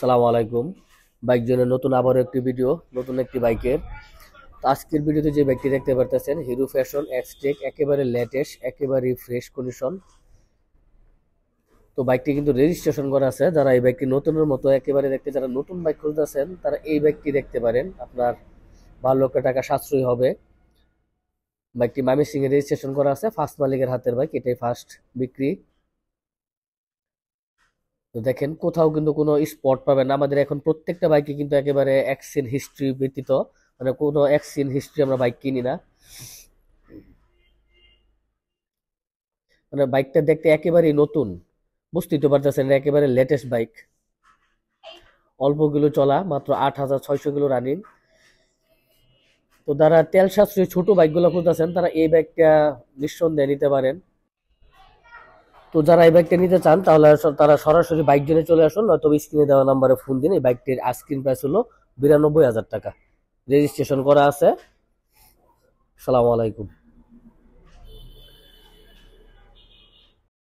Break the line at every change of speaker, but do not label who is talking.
সালামু আলাইকুম। বাইক জনের নতুন আবারও একটি ভিডিও, নতুন একটি বাইকের। তো আজকের ভিডিওতে যে বাইকটি দেখতে পারতেছেন হিরো ফ্যাশন এক্সটেক, একেবারে লেটেস্ট, একেবারে ফ্রেশ কন্ডিশন। তো বাইকটি কিন্তু রেজিস্ট্রেশন করা আছে। যারা এই বাইকটি নতুনের মতো একেবারে দেখতে, যারা নতুন বাইক খুঁজতেছেন তারা এই বাইকটি দেখতে পারেন। আপনার 12 লক্ষ টাকা সাশ্রয়ী হবে। বাইকটি ময়মনসিংহ এ রেজিস্ট্রেশন করা আছে, ফার্স্ট মালিকের হাতের বাইক, এটাই ফার্স্ট বিক্রি। তো দেখেন কোথাও কিন্তু কোনো স্পট পাবেন না। আমাদের এখন প্রত্যেকটা বাইকে কিন্তু একেবারে অ্যাক্সিডেন্ট হিস্ট্রি ব্যতীত, মানে কোনো অ্যাক্সিডেন্ট হিস্ট্রি আমরা বাইক কিনি না। মানে বাইকটা দেখতে একেবারেই নতুন, বুঝতেই তো পারতেছেন একেবারে লেটেস্ট বাইক। অল্প কিলো চলা, মাত্র 8,600 কিলো রানিং। তো যারা তেল সাশ্রয়ী ছোট বাইকগুলো খুঁজতেছেন তারা এই বাইকটা নিঃসন্দেহে নিতে পারেন। তো যারা এই বাইকটা নিতে চান তাহলে তারা সরাসরি বাইক জেনে চলে আসুন, নয়তো স্ক্রিনে দেওয়া নাম্বারে ফোন দিন। এই বাইকটির আস্কিং প্রাইস হলো 92,000 টাকা, রেজিস্ট্রেশন করা আছে। সালামু আলাইকুম।